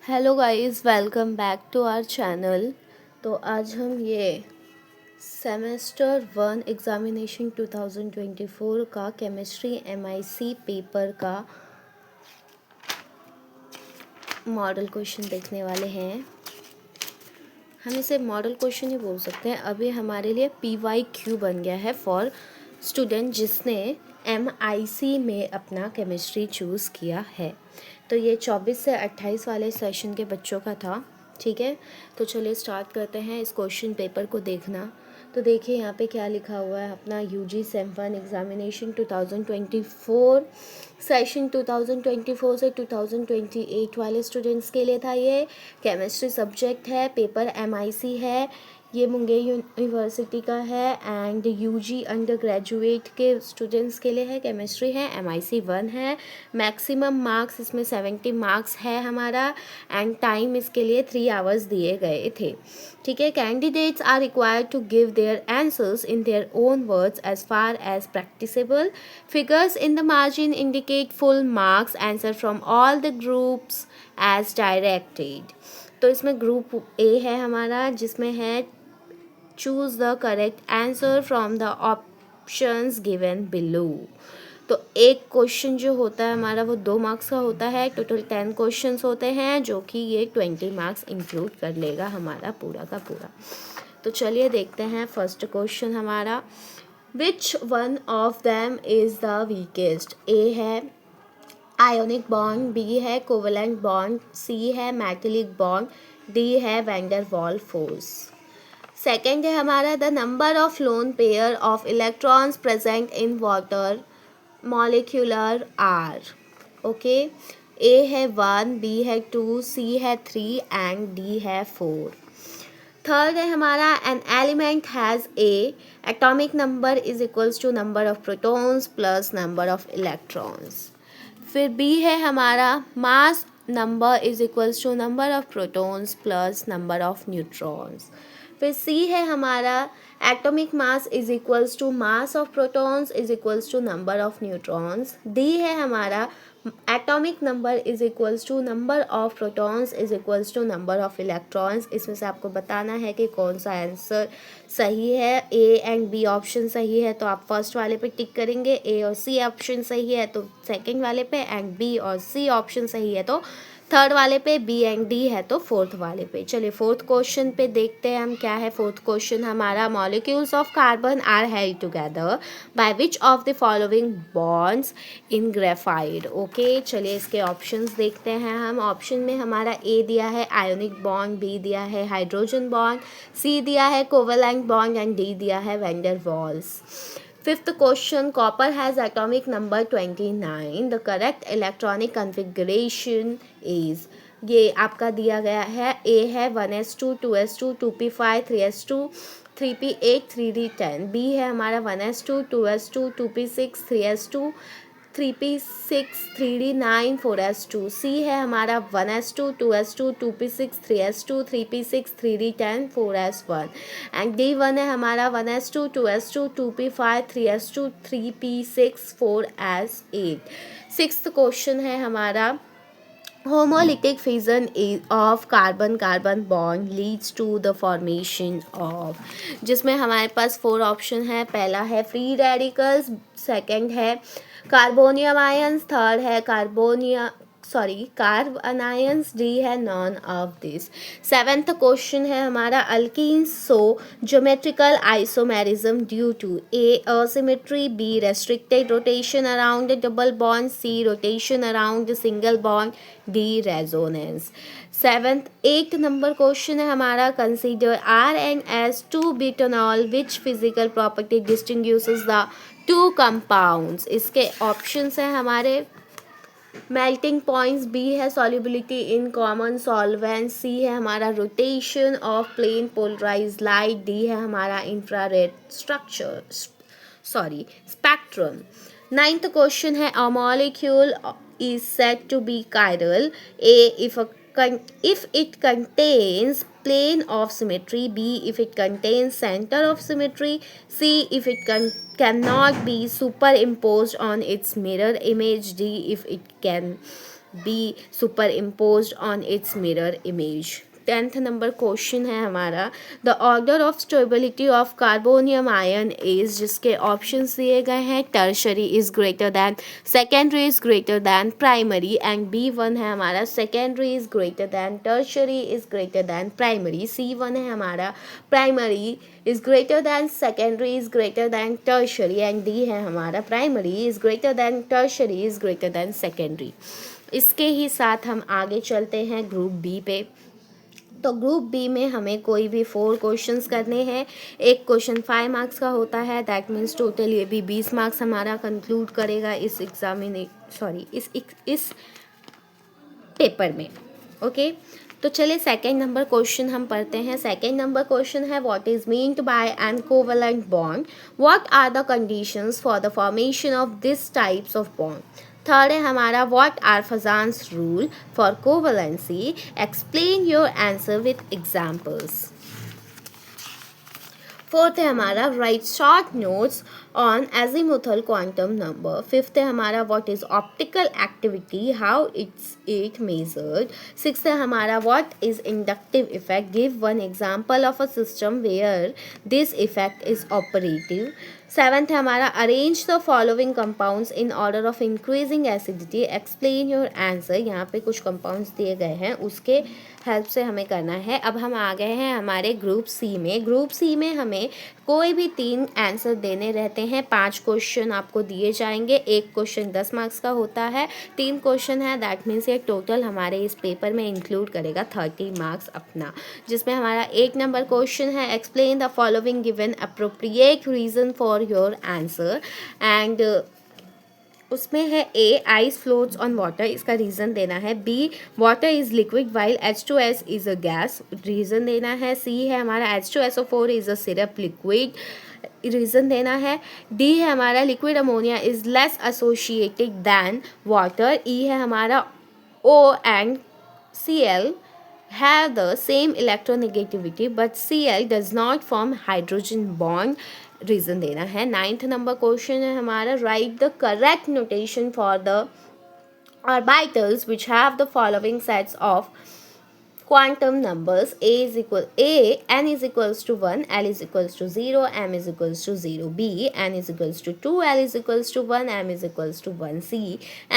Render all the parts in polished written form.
Hello guys, welcome back to our channel. तो आज हम ये सेमेस्टर 1 एग्ज़ामिनेशन 2024 का केमिस्ट्री एमआईसी पेपर का मॉडल क्वेश्चन देखने वाले हैं। हम इसे मॉडल क्वेश्चन ही बोल सकते हैं। अभी हमारे लिए PYQ बन गया है फॉर स्टूडेंट जिसने MIC में अपना केमिस्ट्री चूज़ किया है। तो ये 24 से 28 वाले सेशन के बच्चों का था। ठीक है, तो चलिए स्टार्ट करते हैं इस क्वेश्चन पेपर को देखना। तो देखिए यहाँ पे क्या लिखा हुआ है। अपना UG सेम 1 एग्ज़ामिनेशन 2024 सेशन 2024 से 2028 वाले स्टूडेंट्स के लिए था। ये केमिस्ट्री सब्जेक्ट है, पेपर MIC है। ये मुंगेर यूनिवर्सिटी का है एंड UG अंडर ग्रेजुएट के स्टूडेंट्स के लिए है। केमिस्ट्री है, MIC 1 है। मैक्सिमम मार्क्स इसमें 70 मार्क्स है हमारा एंड टाइम इसके लिए 3 आवर्स दिए गए थे। ठीक है, candidates are required to give their answers in their own words as far as practicable. Figures in the margin indicate full marks. Answer from all the groups as directed. तो इसमें group A है हमारा, जिसमें है choose the correct answer from the options given below. तो एक question जो होता है हमारा वो 2 मार्क्स का होता है। टोटल 10 क्वेश्चंस होते हैं जो कि ये 20 मार्क्स इंक्लूड कर लेगा हमारा पूरा का पूरा। तो चलिए देखते हैं फर्स्ट क्वेश्चन हमारा। Which one of them is the weakest. A है आयोनिक बॉन्ड, बी है कोवेलेंट बॉन्ड, सी है मेटेलिक बॉन्ड, डी है वैंडर वाल फोर्स। सेकेंड है हमारा the number of lone pair of electrons present in water molecular are. Okay, A है 1, B है 2, सी है 3 and D है 4। थर्ड है हमारा an element has a atomic number is equals to number of protons plus number of electrons. फिर B है हमारा mass number is equals to number of protons plus number of neutrons. फिर C है हमारा atomic mass is equals to mass of protons is equals to number of neutrons. D है हमारा atomic number is equals to number of protons is equals to number of electrons. इसमें से आपको बताना है कि कौन सा आंसर सही है। ए एंड बी ऑप्शन सही है तो आप फर्स्ट वाले पे टिक करेंगे, ए और सी ऑप्शन सही है तो सेकंड वाले पे, एंड बी और सी ऑप्शन सही है तो थर्ड वाले पे, बी एंड डी है तो फोर्थ वाले पे। चलिए फोर्थ क्वेश्चन पे देखते हैं हम क्या है। फोर्थ क्वेश्चन हमारा molecules of carbon are held together by which of the following bonds in graphite. Okay, चलिए इसके ऑप्शंस देखते हैं हम। ऑप्शन में हमारा ए दिया है आयोनिक बॉन्ड, बी दिया है हाइड्रोजन बॉन्ड, सी दिया है कोवेलेंट बॉन्ड एंड डी दिया है van der Waals. Fifth question, copper has atomic number 29. The correct electronic configuration is, ये आपका दिया गया है। A है 1s2 2s2 2p5 3s2 3p8 3d10। B है हमारा 1s2 2s2 2p6 3s2 3p6 3d9 4s2। C है हमारा 1s2 2s2 2p6 3s2 3p6 3d10 4s1 and D1 है हमारा 1s2 2s2 2p5 3s2 3p6 4s8। Sixth question है हमारा homolytic fission of carbon carbon bond leads to the formation of, जिसमें हमारे पास 4 option है। पहला है फ्री रेडिकल्स, सेकंड है कार्बोनियम आयंस, थर्ड है कार्ब अनायंस, डी है none of this. Seventh question है हमारा alkenes show geometrical isomerism due to A asymmetry, B restricted rotation around the double bond, C rotation around the single bond, D resonance. Eighth number question है हमारा consider R and S two butanol which physical property distinguishes the two compounds. इसके options हैं हमारे melting points, B है solubility in common solvent, C है हमारा rotation of plane polarize light, D है हमारा infrared structure spectrum. Ninth question है a molecule is said to be chiral. A if it contains plane of symmetry, B if it contains center of symmetry, C if it cannot be superimposed on its mirror image, D if it can be superimposed on its mirror image. 10th number question है हमारा, the order of stability of carbonium ion is, जिसके options दिए गए हैं, tertiary is greater than, secondary is greater than primary, and B1 है हमारा secondary is greater than, tertiary is greater than primary, C1 है हमारा primary is greater than, secondary is greater than tertiary, and D है हमारा primary is greater than, tertiary is greater than secondary. इसके ही साथ हम आगे चलते हैं ग्रुप बी पे। तो ग्रुप बी में हमें कोई भी 4 क्वेश्चंस करने हैं। एक क्वेश्चन 5 मार्क्स का होता है, दैट मीन्स टोटल ये भी 20 मार्क्स हमारा कंक्लूड करेगा इस इस पेपर में। ओके, तो चलिए सेकेंड नंबर क्वेश्चन हम पढ़ते हैं। सेकेंड नंबर क्वेश्चन है, what is meant by an covalent bond, what are the conditions for the formation of this types of bond. Third है हमारा, what are Fajans rule for covalency, explain your answer with examples. Fourth है हमारा, write short notes on azimuthal quantum number. Fifth है हमारा, what is optical activity, how it measured. Sixth है हमारा, what is inductive effect, give one example of a system where this effect is operative. Seventh है हमारा, arrange the following compounds in order of increasing acidity, explain your answer. यहाँ पे कुछ compounds दिए गए हैं, उसके हेल्प से हमें करना है। अब हम आ गए हैं हमारे ग्रुप सी में। ग्रुप सी में हमें कोई भी 3 आंसर देने रहते हैं। 5 क्वेश्चन आपको दिए जाएंगे, एक क्वेश्चन 10 मार्क्स का होता है, 3 क्वेश्चन है, दैट मीन्स ये टोटल हमारे इस पेपर में इंक्लूड करेगा 30 मार्क्स अपना। जिसमें हमारा 1 नंबर क्वेश्चन है, explain the following given appropriate reason for your answer, and उसमें है A, ice floats on water, इसका रीज़न देना है। B, water is liquid while H2S is a gas, reason देना है। सी है हमारा, H2SO4 is a syrup liquid, reason देना है। डी है हमारा, liquid ammonia is less associated than water. E है हमारा, O and Cl have the same electronegativity but Cl does not form hydrogen bond, reason देना है। 9th नंबर क्वेश्चन है हमारा, right the correct notation for the orbitals which have the following sets of quantum numbers. N is equals to 1, L is equals to 0, M is equals to 0. B, N is equals to 2, L is equals to 1, M is equals to 1. C,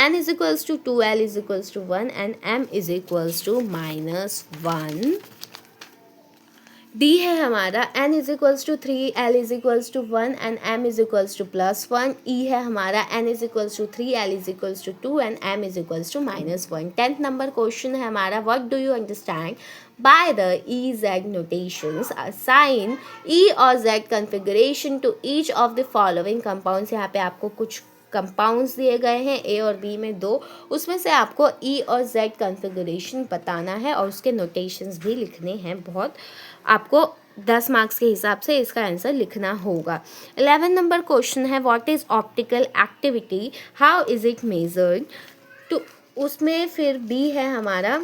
N is equals to 2, L is equals to 1, and M is equals to -1. D है हमारा, N is equals to 3, L is equals to 1, and M is equals to +1. E है हमारा, N is equals to 3, L is equals to 2, and M is equals to -1. 10th number question है हमारा, what do you understand by the EZ notations? Assign E और Z configuration to each of the following compounds. यहाँ पे आपको कुछ compounds दिए गए हैं, ए और बी में 2, उसमें से आपको ई और जेड कॉन्फ़िगरेशन बताना है और उसके नोटेशंस भी लिखने हैं। बहुत आपको 10 मार्क्स के हिसाब से इसका आंसर लिखना होगा। 11 नंबर क्वेश्चन है, what is optical activity, how is it measured. तो उसमें फिर बी है हमारा,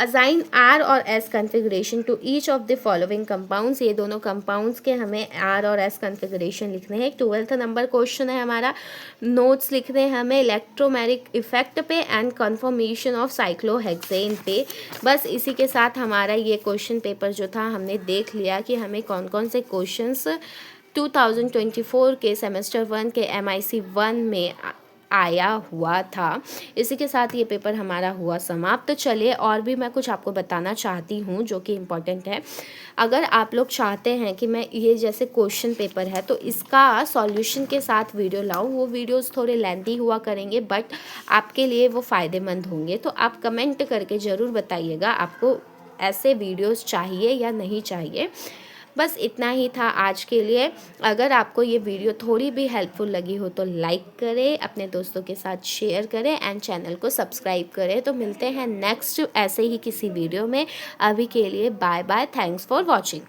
असाइन आर और S configuration to each of the following compounds. ये दोनों कंपाउंड्स के हमें आर और एस कन्फिगरेशन लिखने हैं। 12th नंबर क्वेश्चन है हमारा, नोट्स लिखने हैं हमें इलेक्ट्रोमैग्नेटिक इफेक्ट पे एंड कन्फर्मेशन ऑफ साइक्लोहेक्सेन पे। बस इसी के साथ हमारा ये क्वेश्चन पेपर जो था हमने देख लिया कि हमें कौन कौन से क्वेश्चंस 2024 के सेमेस्टर 1 के MIC 1 में आया हुआ था। इसी के साथ ये पेपर हमारा हुआ समाप्त। तो चलिए और भी मैं कुछ आपको बताना चाहती हूँ जो कि इम्पॉर्टेंट है। अगर आप लोग चाहते हैं कि मैं ये जैसे क्वेश्चन पेपर है तो इसका सॉल्यूशन के साथ वीडियो लाऊं, वो वीडियोस थोड़े लेंथी हुआ करेंगे बट आपके लिए वो फ़ायदेमंद होंगे। तो आप कमेंट करके ज़रूर बताइएगा आपको ऐसे वीडियोस चाहिए या नहीं चाहिए। बस इतना ही था आज के लिए। अगर आपको ये वीडियो थोड़ी भी हेल्पफुल लगी हो तो लाइक करें, अपने दोस्तों के साथ शेयर करें एंड चैनल को सब्सक्राइब करें। तो मिलते हैं नेक्स्ट ऐसे ही किसी वीडियो में। अभी के लिए bye bye, thanks for watching.